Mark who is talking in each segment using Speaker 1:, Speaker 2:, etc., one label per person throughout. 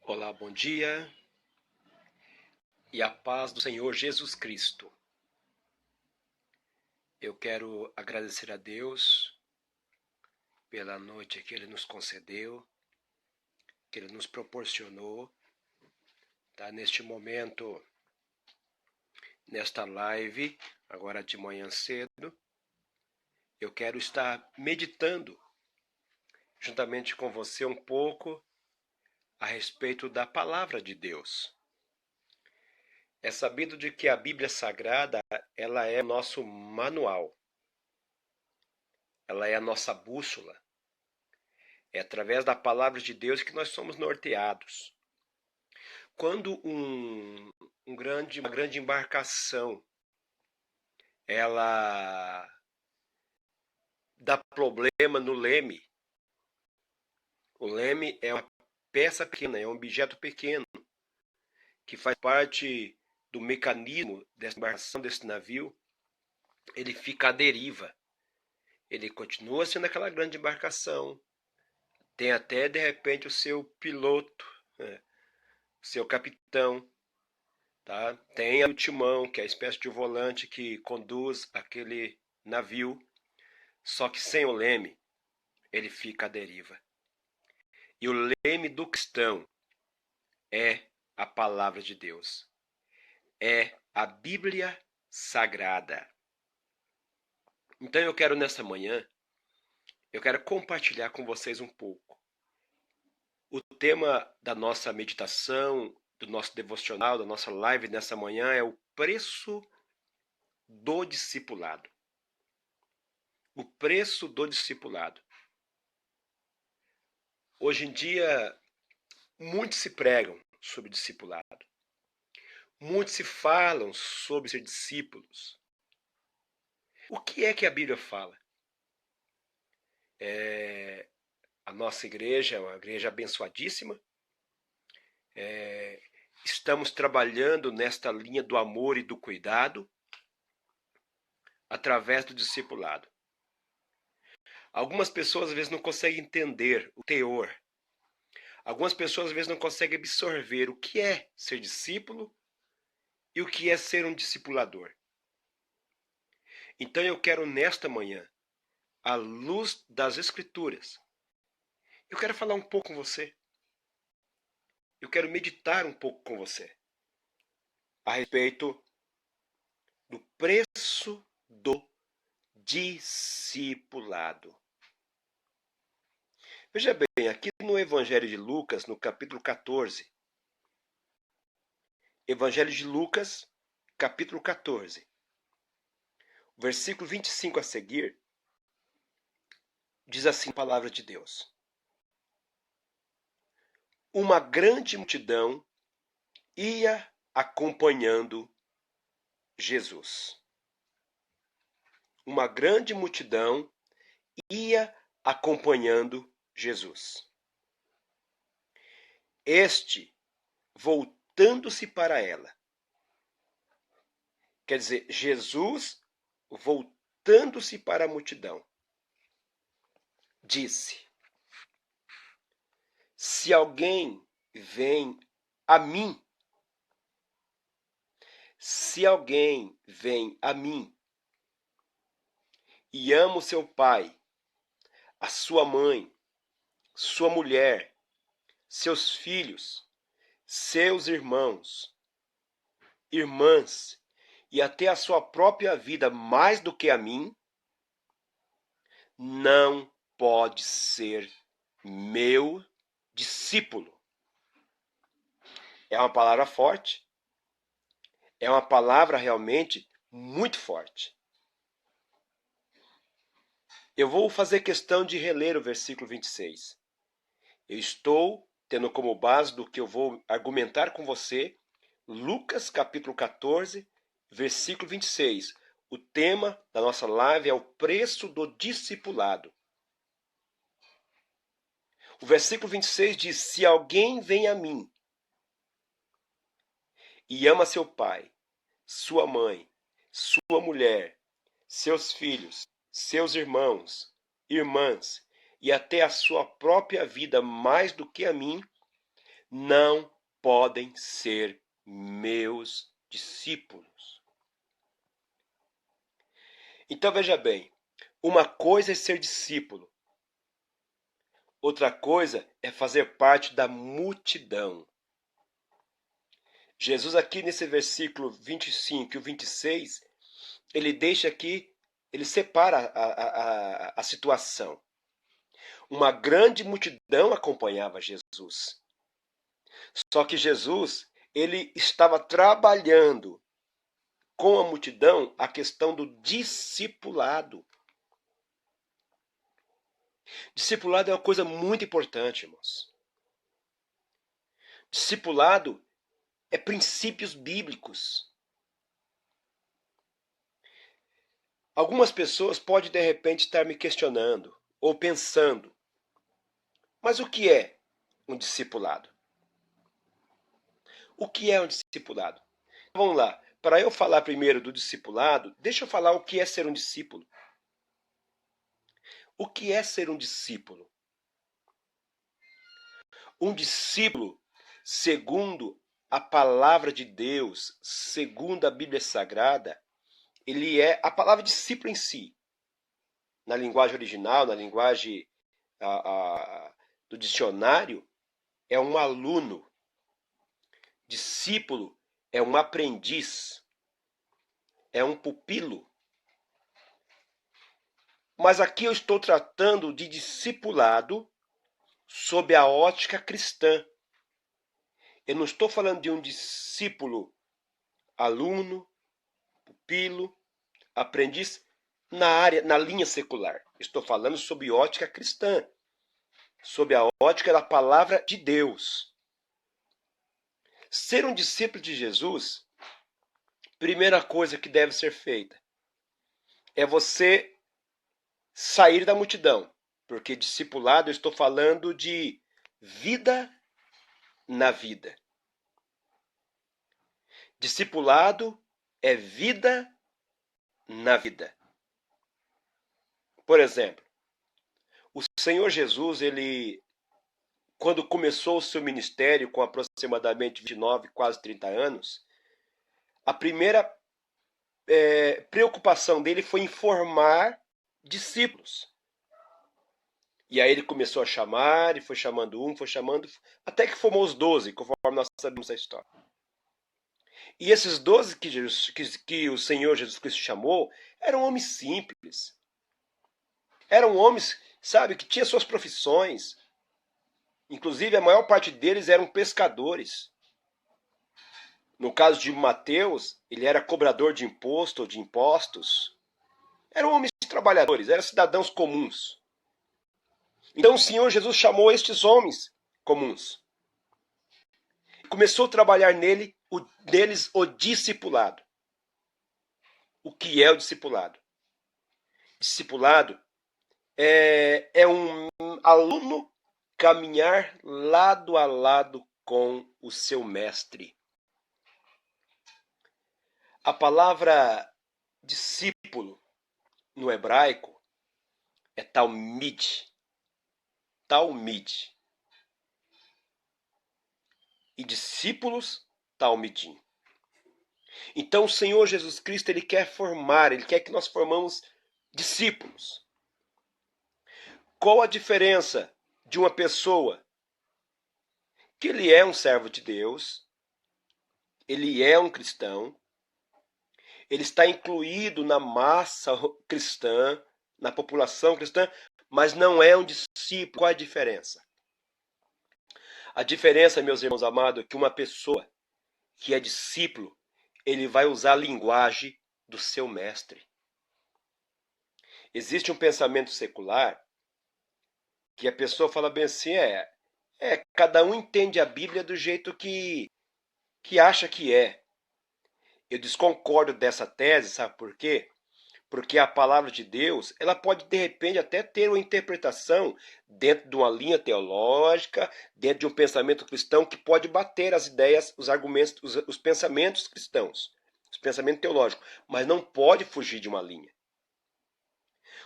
Speaker 1: Olá, bom dia e a paz do Senhor Jesus Cristo. Eu quero agradecer a Deus pela noite que Ele nos concedeu, que Ele nos proporcionou, tá? Neste momento, nesta live, agora de manhã cedo, eu quero estar meditando juntamente com você um pouco a respeito da palavra de Deus. É sabido de que a Bíblia Sagrada, ela é o nosso manual, ela é a nossa bússola. É através da palavra de Deus que nós somos norteados. Quando uma grande embarcação ela dá problema no leme, o leme é uma peça pequena, é um objeto pequeno que faz parte do mecanismo dessa embarcação, desse navio, ele fica à deriva. Ele continua sendo aquela grande embarcação. Tem até, de repente, o seu piloto, o seu capitão, tá? Tem o timão, que é a espécie de volante que conduz aquele navio, só que sem o leme, ele fica à deriva. E o leme do cristão é a palavra de Deus, é a Bíblia Sagrada. Então eu quero nessa manhã, eu quero compartilhar com vocês um pouco. O tema da nossa meditação, do nosso devocional, da nossa live nessa manhã é o preço do discipulado. O preço do discipulado. Hoje em dia, muitos se pregam sobre discipulado. Muitos se falam sobre ser discípulos. O que é que a Bíblia fala? A nossa igreja é uma igreja abençoadíssima. Estamos trabalhando nesta linha do amor e do cuidado através do discipulado. Algumas pessoas às vezes não conseguem entender o teor. Algumas pessoas às vezes não conseguem absorver o que é ser discípulo e o que é ser um discipulador. Então eu quero nesta manhã, à luz das Escrituras, eu quero falar um pouco com você. Eu quero meditar um pouco com você a respeito do preço do discipulado. Veja bem, aqui no Evangelho de Lucas, no capítulo 14. Evangelho de Lucas, capítulo 14. Versículo 25 a seguir, diz assim a palavra de Deus. Uma grande multidão ia acompanhando Jesus. Uma grande multidão ia acompanhando Jesus. Este, voltando-se para ela. Quer dizer, Jesus, voltando-se para a multidão, disse: se alguém vem a mim, se alguém vem a mim e ama o seu pai, a sua mãe, sua mulher, seus filhos, seus irmãos, irmãs e até a sua própria vida mais do que a mim, não pode ser meu discípulo. É uma palavra forte. É uma palavra realmente muito forte. Eu vou fazer questão de reler o versículo 26. Eu estou tendo como base do que eu vou argumentar com você, Lucas capítulo 14, versículo 26. O tema da nossa live é o preço do discipulado. O versículo 26 diz: se alguém vem a mim e ama seu pai, sua mãe, sua mulher, seus filhos, seus irmãos, irmãs e até a sua própria vida mais do que a mim, não podem ser meus discípulos. Então veja bem, uma coisa é ser discípulo, outra coisa é fazer parte da multidão. Jesus aqui nesse versículo 25 e o 26, ele deixa aqui, ele separa a situação. Uma grande multidão acompanhava Jesus. Só que Jesus, ele estava trabalhando com a multidão a questão do discipulado. Discipulado é uma coisa muito importante, irmãos. Discipulado é princípios bíblicos. Algumas pessoas podem de repente estar me questionando ou pensando, mas o que é um discipulado? O que é um discipulado? Vamos lá, para eu falar primeiro do discipulado, deixa eu falar o que é ser um discípulo. O que é ser um discípulo? Um discípulo, segundo a palavra de Deus, segundo a Bíblia Sagrada, ele é a palavra discípulo em si. Na linguagem original, na linguagem do dicionário, é um aluno. Discípulo é um aprendiz, é um pupilo. Mas aqui eu estou tratando de discipulado sob a ótica cristã. Eu não estou falando de um discípulo, aluno, pupilo, aprendiz na linha secular. Estou falando sob ótica cristã, sob a ótica da palavra de Deus. Ser um discípulo de Jesus, primeira coisa que deve ser feita é você sair da multidão, porque discipulado eu estou falando de vida na vida. Discipulado é vida na vida. Por exemplo, o Senhor Jesus, ele, quando começou o seu ministério com aproximadamente 29, quase 30 anos, a primeira preocupação dele foi informar discípulos. E aí ele começou a chamar, e foi chamando um, foi chamando, até que formou os 12, conforme nós sabemos a história. E esses 12 que o Senhor Jesus Cristo chamou, eram homens simples. Eram homens, sabe, que tinham suas profissões. Inclusive, a maior parte deles eram pescadores. No caso de Mateus, ele era cobrador de imposto ou de impostos. Eram homens trabalhadores, eram cidadãos comuns. Então o Senhor Jesus chamou estes homens comuns. Começou a trabalhar neles o discipulado. O que é o discipulado? Discipulado é um aluno caminhar lado a lado com o seu mestre. A palavra discípulo no hebraico é talmid. Talmid. E discípulos, talmidim. Então o Senhor Jesus Cristo, ele quer formar, ele quer que nós formamos discípulos. Qual a diferença de uma pessoa que ele é um servo de Deus, ele é um cristão, ele está incluído na massa cristã, na população cristã, mas não é um discípulo? Qual a diferença? A diferença, meus irmãos amados, é que uma pessoa que é discípulo, ele vai usar a linguagem do seu mestre. Existe um pensamento secular que a pessoa fala bem assim, cada um entende a Bíblia do jeito que acha que é. Eu desconcordo dessa tese, sabe por quê? Porque a palavra de Deus, ela pode de repente até ter uma interpretação dentro de uma linha teológica, dentro de um pensamento cristão que pode bater as ideias, os argumentos, os pensamentos cristãos, os pensamentos teológicos, mas não pode fugir de uma linha.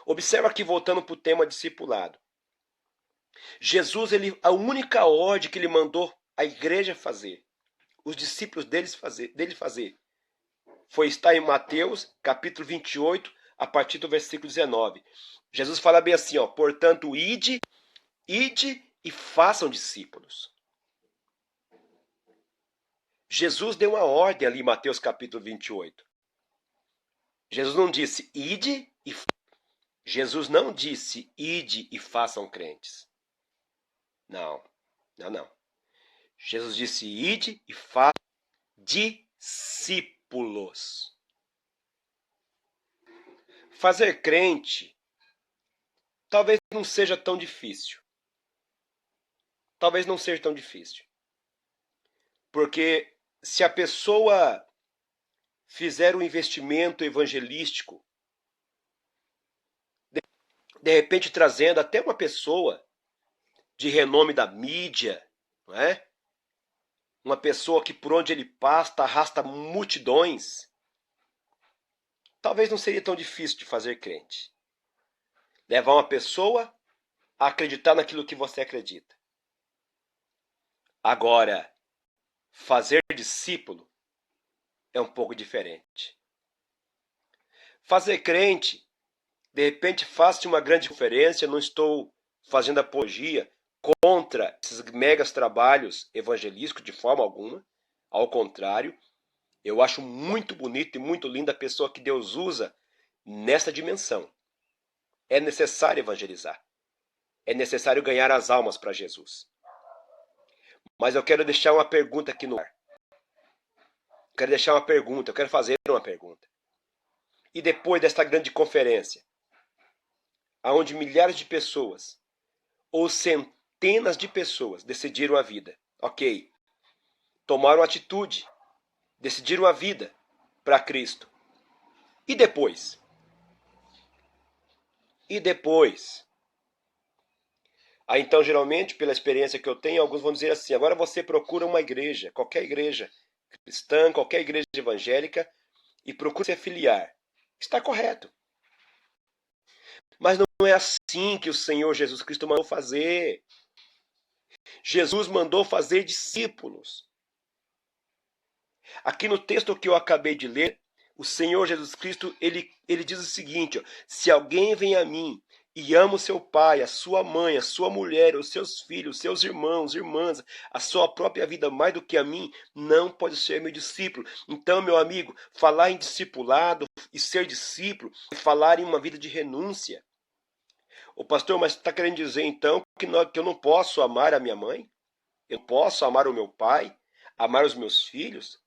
Speaker 1: Observa aqui, voltando para o tema discipulado. Jesus, a única ordem que ele mandou a igreja fazer, os discípulos dele fazer, foi estar em Mateus, capítulo 28, a partir do versículo 19. Jesus fala bem assim, ó, portanto, ide e façam discípulos. Jesus deu uma ordem ali em Mateus capítulo 28. Jesus não disse Jesus não disse ide e façam crentes. Não. Jesus disse ide e façam discípulos. Fazer crente talvez não seja tão difícil. Porque se a pessoa fizer um investimento evangelístico, de repente trazendo até uma pessoa de renome da mídia, não é? Uma pessoa que por onde ele passa arrasta multidões, talvez não seria tão difícil de fazer crente. Levar uma pessoa a acreditar naquilo que você acredita. Agora, fazer discípulo é um pouco diferente. Fazer crente, de repente faça uma grande conferência, não estou fazendo apologia contra esses megas trabalhos evangelísticos de forma alguma. Ao contrário, eu acho muito bonito e muito linda a pessoa que Deus usa nessa dimensão. É necessário evangelizar. É necessário ganhar as almas para Jesus. Mas eu quero deixar uma pergunta aqui no ar. Eu quero fazer uma pergunta. E depois desta grande conferência, onde milhares de pessoas, ou centenas de pessoas, decidiram a vida. Ok. Tomaram atitude. Decidiram a vida para Cristo. E depois? Aí então, geralmente, pela experiência que eu tenho, alguns vão dizer assim, agora você procura uma igreja, qualquer igreja cristã, qualquer igreja evangélica, e procura se afiliar. Está correto. Mas não é assim que o Senhor Jesus Cristo mandou fazer. Jesus mandou fazer discípulos. Aqui no texto que eu acabei de ler, o Senhor Jesus Cristo, ele diz o seguinte, ó, se alguém vem a mim e ama o seu pai, a sua mãe, a sua mulher, os seus filhos, seus irmãos, irmãs, a sua própria vida mais do que a mim, não pode ser meu discípulo. Então, meu amigo, falar em discipulado e ser discípulo é falar em uma vida de renúncia. Ô pastor, mas você está querendo dizer então que eu não posso amar a minha mãe? Eu posso amar o meu pai? Amar os meus filhos?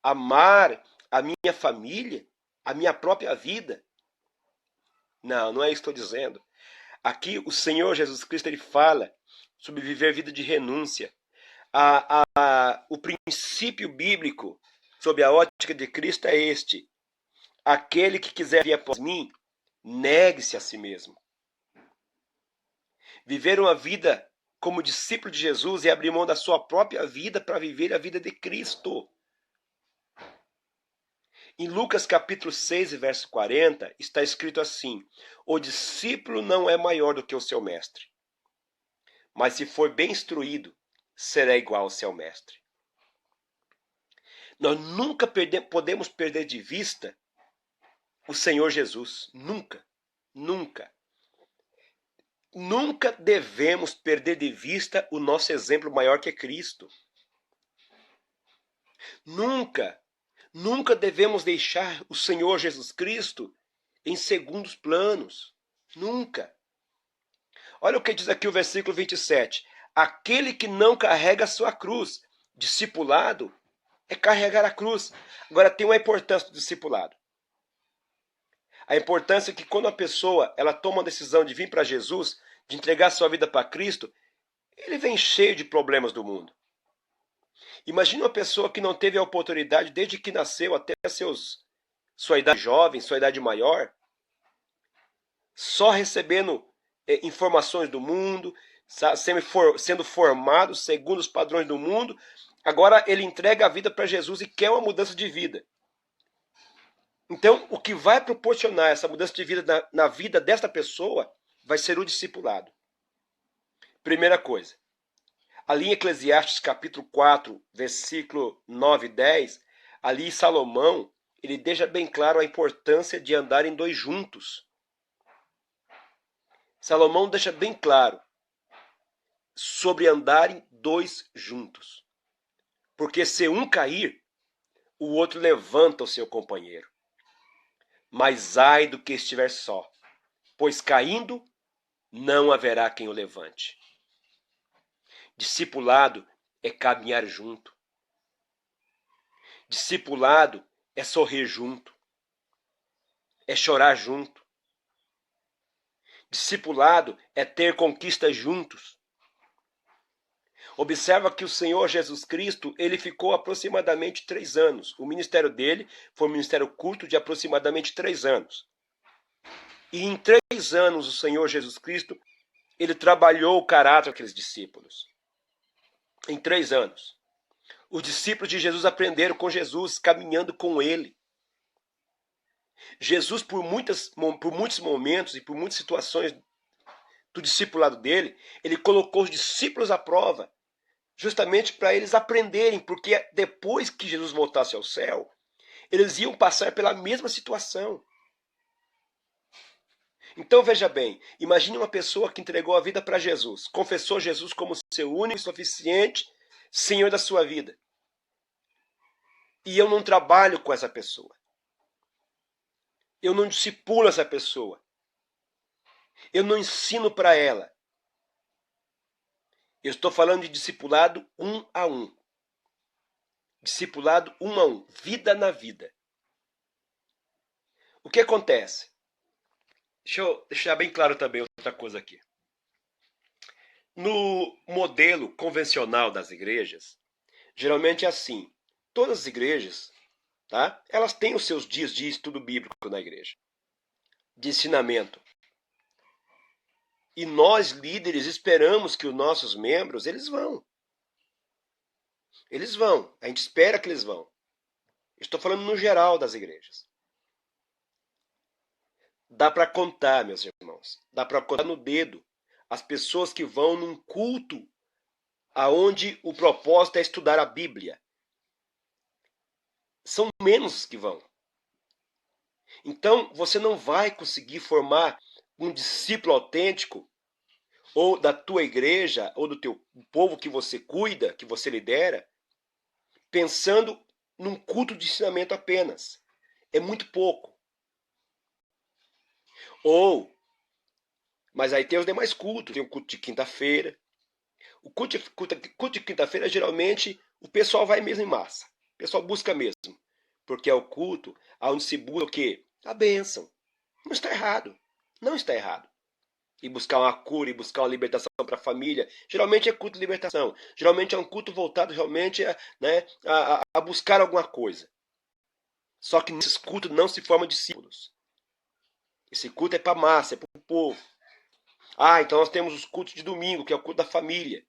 Speaker 1: Amar a minha família? A minha própria vida? Não é isso que estou dizendo. Aqui o Senhor Jesus Cristo ele fala sobre viver vida de renúncia. O princípio bíblico sob a ótica de Cristo é este. Aquele que quiser vir após mim, negue-se a si mesmo. Viver uma vida como discípulo de Jesus é abrir mão da sua própria vida para viver a vida de Cristo. Em Lucas capítulo 6, verso 40, está escrito assim, o discípulo não é maior do que o seu mestre, mas se for bem instruído, será igual ao seu mestre. Nós nunca podemos perder de vista o Senhor Jesus. Nunca. Nunca devemos perder de vista o nosso exemplo maior que é Cristo. Nunca devemos deixar o Senhor Jesus Cristo em segundos planos. Nunca. Olha o que diz aqui o versículo 27. Aquele que não carrega a sua cruz, discipulado, é carregar a cruz. Agora tem uma importância do discipulado. A importância é que quando a pessoa ela toma a decisão de vir para Jesus, de entregar sua vida para Cristo, ele vem cheio de problemas do mundo. Imagine uma pessoa que não teve a oportunidade desde que nasceu até sua idade jovem, sua idade maior, só recebendo informações do mundo, sendo formado segundo os padrões do mundo. Agora ele entrega a vida para Jesus e quer uma mudança de vida. Então, o que vai proporcionar essa mudança de vida na vida desta pessoa vai ser o discipulado. Primeira coisa. Ali em Eclesiastes capítulo 4, versículo 9 e 10, ali Salomão, ele deixa bem claro a importância de andar em dois juntos. Salomão deixa bem claro sobre andar em dois juntos. Porque se um cair, o outro levanta o seu companheiro. Mas ai do que estiver só, pois caindo, não haverá quem o levante. Discipulado é caminhar junto. Discipulado é sorrir junto. É chorar junto. Discipulado é ter conquistas juntos. Observa que o Senhor Jesus Cristo, ele ficou aproximadamente 3 anos. O ministério dele foi um ministério curto de aproximadamente 3 anos. E em 3 anos o Senhor Jesus Cristo, ele trabalhou o caráter daqueles discípulos. Em 3 anos. Os discípulos de Jesus aprenderam com Jesus, caminhando com ele. Jesus, por muitos momentos e por muitas situações do discipulado dele, ele colocou os discípulos à prova, justamente para eles aprenderem, porque depois que Jesus voltasse ao céu, eles iam passar pela mesma situação. Então veja bem, imagine uma pessoa que entregou a vida para Jesus, confessou Jesus como seu único e suficiente Senhor da sua vida. E eu não trabalho com essa pessoa. Eu não discipulo essa pessoa. Eu não ensino para ela. Eu estou falando de discipulado 1 a 1. Discipulado 1 a 1. Vida na vida. O que acontece? Deixa eu deixar bem claro também outra coisa aqui. No modelo convencional das igrejas, geralmente é assim. Todas as igrejas, tá? Elas têm os seus dias de estudo bíblico na igreja. De ensinamento. E nós, líderes, esperamos que os nossos membros, eles vão. Eles vão. A gente espera que eles vão. Estou falando no geral das igrejas. Dá para contar, meus irmãos. Dá para contar no dedo as pessoas que vão num culto aonde o propósito é estudar a Bíblia. São menos que vão. Então, você não vai conseguir formar um discípulo autêntico ou da tua igreja, ou do teu povo que você cuida, que você lidera, pensando num culto de ensinamento apenas. É muito pouco. Mas aí tem os demais cultos. Tem o culto de quinta-feira. O culto de quinta-feira, geralmente, o pessoal vai mesmo em massa. O pessoal busca mesmo. Porque é o culto onde se busca o quê? A bênção. Não está errado. Não está errado. E buscar uma cura, e buscar uma libertação para a família. Geralmente é culto de libertação. Geralmente é um culto voltado realmente a buscar alguma coisa. Só que nesses cultos não se formam discípulos. Esse culto é para a massa, é para o povo. Então nós temos os cultos de domingo, que é o culto da família.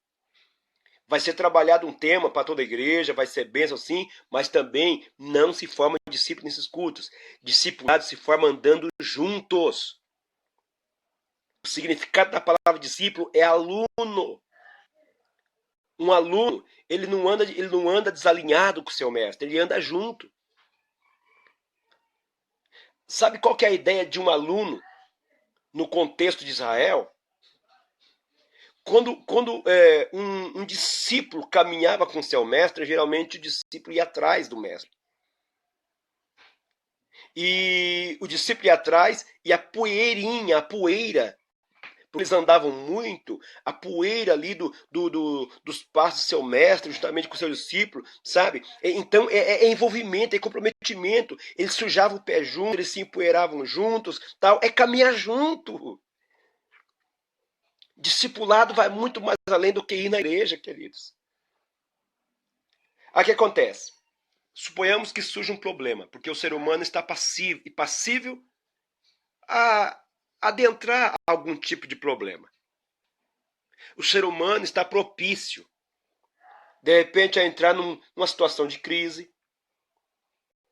Speaker 1: Vai ser trabalhado um tema para toda a igreja, vai ser bênção sim, mas também não se forma discípulo nesses cultos. Discipulado se forma andando juntos. O significado da palavra discípulo é aluno. Um aluno, ele não anda desalinhado com o seu mestre, ele anda junto. Sabe qual que é a ideia de um aluno no contexto de Israel? Quando um discípulo caminhava com seu mestre, geralmente o discípulo ia atrás do mestre. E o discípulo ia atrás e a poeira, porque eles andavam muito, a poeira ali dos passos do seu mestre, justamente com o seu discípulo, sabe? Então é envolvimento, é comprometimento. Eles sujavam o pé juntos, eles se empoeiravam juntos, tal. É caminhar junto. Discipulado vai muito mais além do que ir na igreja, queridos. Aí o que acontece? Suponhamos que surja um problema, porque o ser humano está passível a adentrar algum tipo de problema. O ser humano está propício, de repente, a entrar numa situação de crise.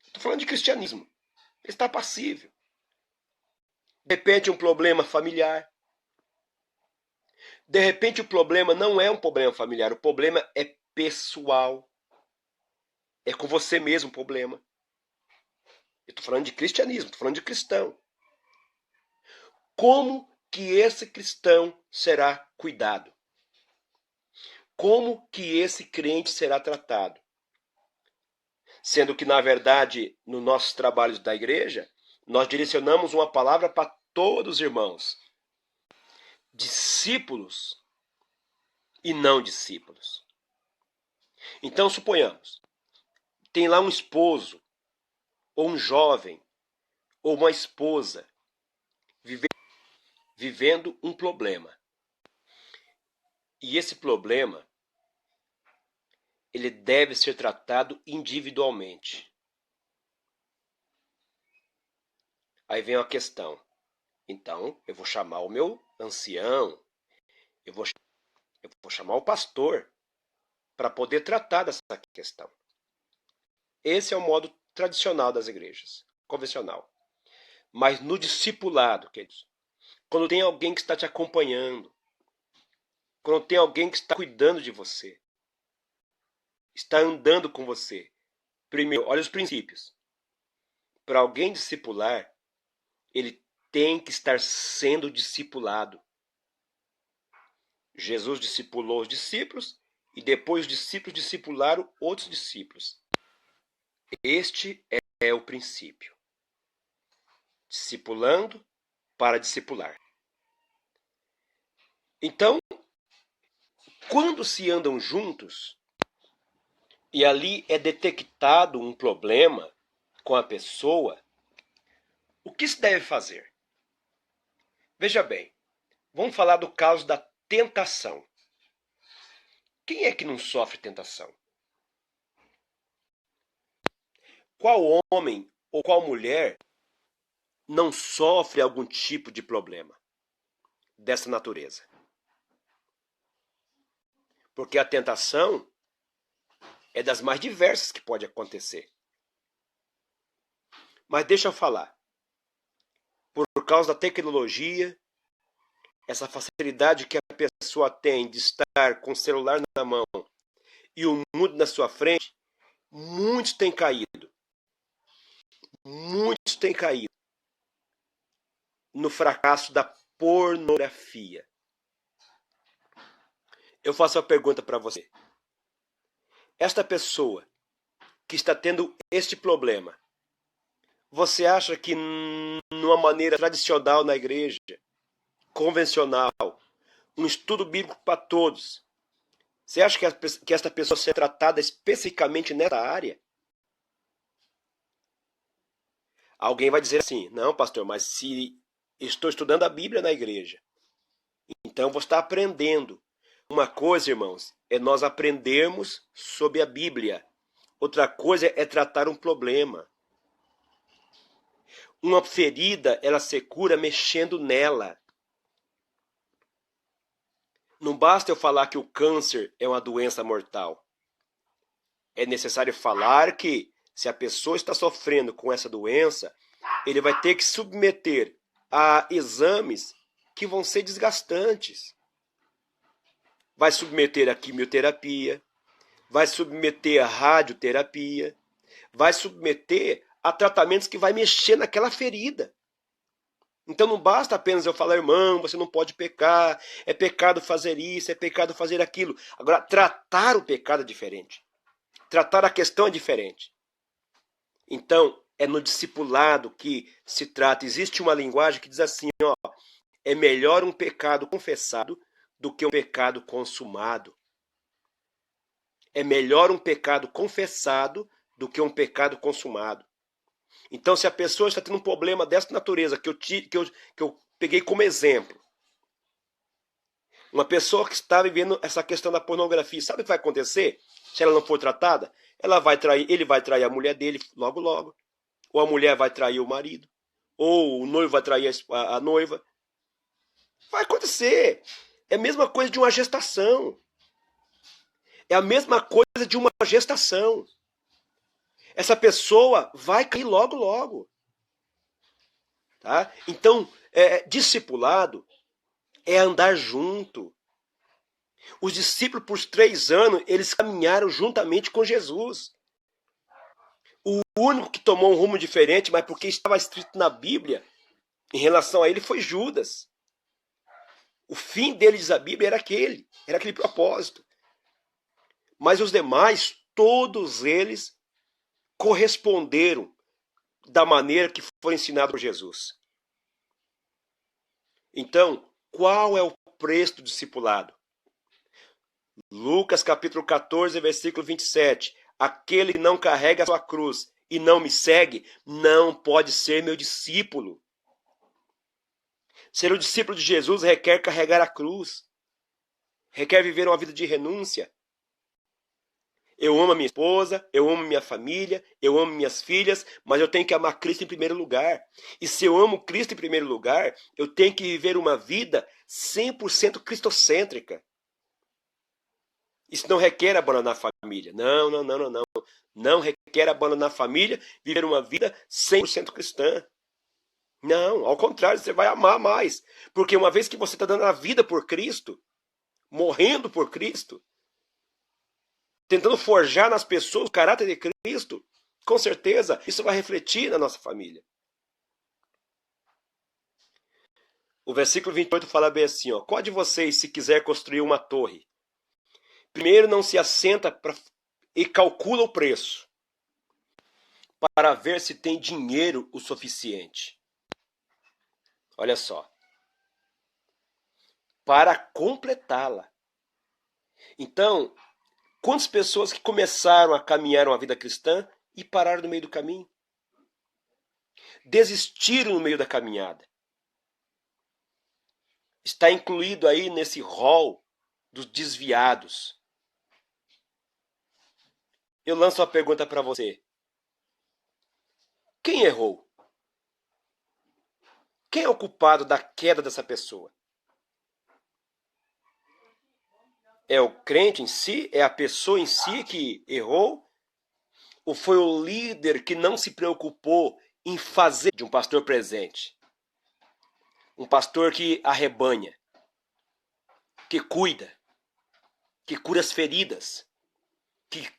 Speaker 1: Estou falando de cristianismo. Ele está passível. De repente, um problema familiar. De repente o problema não é um problema familiar, o problema é pessoal. É com você mesmo o problema. Eu estou falando de cristianismo, estou falando de cristão. Como que esse cristão será cuidado? Como que esse crente será tratado? Sendo que, na verdade, nos nossos trabalhos da igreja, nós direcionamos uma palavra para todos os irmãos. Discípulos e não discípulos. Então, suponhamos, tem lá um esposo, ou um jovem, ou uma esposa, vivendo um problema. E esse problema, ele deve ser tratado individualmente. Aí vem a questão. Então, eu vou chamar o meu ancião, eu vou chamar o pastor para poder tratar dessa questão. Esse é o modo tradicional das igrejas, convencional. Mas no discipulado, queridos, quando tem alguém que está te acompanhando, quando tem alguém que está cuidando de você, está andando com você, primeiro, olha os princípios. Para alguém discipular, ele tem que estar sendo discipulado. Jesus discipulou os discípulos e depois os discípulos discipularam outros discípulos. Este é o princípio. Discipulando para discipular. Então, quando se andam juntos e ali é detectado um problema com a pessoa, o que se deve fazer? Veja bem, vamos falar do caso da tentação. Quem é que não sofre tentação? Qual homem ou qual mulher não sofre algum tipo de problema dessa natureza? Porque a tentação é das mais diversas que pode acontecer. Mas deixa eu falar. Por causa da tecnologia, essa facilidade que a pessoa tem de estar com o celular na mão e o mundo na sua frente, muitos têm caído. Muitos têm caído no fracasso da pornografia. Eu faço uma pergunta para você. Esta pessoa que está tendo este problema, você acha que numa maneira tradicional na igreja, convencional, um estudo bíblico para todos, você acha que esta pessoa será tratada especificamente nessa área? Alguém vai dizer assim, não, pastor, mas se estou estudando a Bíblia na igreja, então vou estar aprendendo. Uma coisa, irmãos, é nós aprendermos sobre a Bíblia. Outra coisa é tratar um problema. Uma ferida, ela se cura mexendo nela. Não basta eu falar que o câncer é uma doença mortal. É necessário falar que, se a pessoa está sofrendo com essa doença, ele vai ter que submeter a exames que vão ser desgastantes. Vai submeter a quimioterapia, vai submeter a radioterapia, vai submeter a tratamentos que vai mexer naquela ferida. Então não basta apenas eu falar, irmão, você não pode pecar, é pecado fazer isso, é pecado fazer aquilo. Agora, tratar o pecado é diferente. Tratar a questão é diferente. Então, é no discipulado que se trata. Existe uma linguagem que diz assim, ó, é melhor um pecado confessado do que um pecado consumado. É melhor um pecado confessado do que um pecado consumado. Então, se a pessoa está tendo um problema dessa natureza, que eu peguei como exemplo, uma pessoa que está vivendo essa questão da pornografia, sabe o que vai acontecer? Se ela não for tratada, ele vai trair a mulher dele logo logo. Ou a mulher vai trair o marido. Ou o noivo vai trair a noiva. Vai acontecer. É a mesma coisa de uma gestação. É a mesma coisa de uma gestação. Essa pessoa vai cair logo logo. Tá? Então, discipulado é andar junto. Os discípulos, por 3 anos, eles caminharam juntamente com Jesus. O único que tomou um rumo diferente, mas porque estava escrito na Bíblia, em relação a ele, foi Judas. O fim dele, diz a Bíblia, era aquele propósito. Mas os demais, todos eles, corresponderam da maneira que foi ensinado por Jesus. Então, qual é o preço do discipulado? Lucas capítulo 14, versículo 27. Aquele que não carrega a sua cruz e não me segue, não pode ser meu discípulo. Ser o discípulo de Jesus requer carregar a cruz. Requer viver uma vida de renúncia. Eu amo a minha esposa, eu amo minha família, eu amo minhas filhas, mas eu tenho que amar Cristo em primeiro lugar. E se eu amo Cristo em primeiro lugar, eu tenho que viver uma vida 100% cristocêntrica. Isso não requer abandonar a família. Não. Não requer abandonar a família, viver uma vida 100% cristã. Não, ao contrário, você vai amar mais. Porque uma vez que você está dando a vida por Cristo, morrendo por Cristo, tentando forjar nas pessoas o caráter de Cristo, com certeza isso vai refletir na nossa família. O versículo 28 fala bem assim, ó, qual de vocês, se quiser construir uma torre, primeiro não se assenta e calcula o preço, para ver se tem dinheiro o suficiente. Olha só. Para completá-la. Então, quantas pessoas que começaram a caminhar uma vida cristã e pararam no meio do caminho? Desistiram no meio da caminhada. Está incluído aí nesse rol dos desviados. Eu lanço uma pergunta para você. Quem errou? Quem é o culpado da queda dessa pessoa? É o crente em si? É a pessoa em si que errou? Ou foi o líder que não se preocupou em fazer de um pastor presente? Um pastor que arrebanha, que cuida, que cura as feridas, que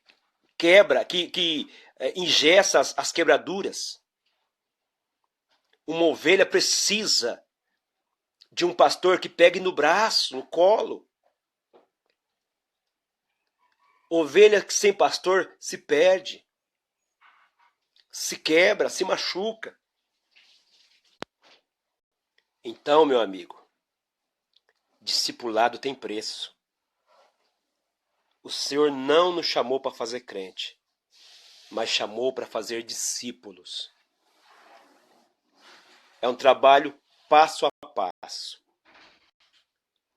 Speaker 1: quebra, que engessa as quebraduras. Uma ovelha precisa de um pastor que pegue no braço, no colo. Ovelha sem pastor se perde, se quebra, se machuca. Então, meu amigo, discipulado tem preço. O Senhor não nos chamou para fazer crente, mas chamou para fazer discípulos. É um trabalho passo a passo.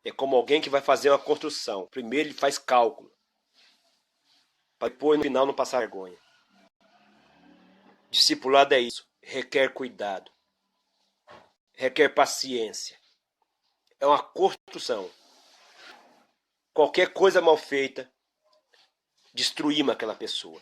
Speaker 1: É como alguém que vai fazer uma construção. Primeiro ele faz cálculo, para depois no final não passar vergonha. Discipulado é isso. Requer cuidado. Requer paciência. É uma construção. Qualquer coisa mal feita, destruímos aquela pessoa.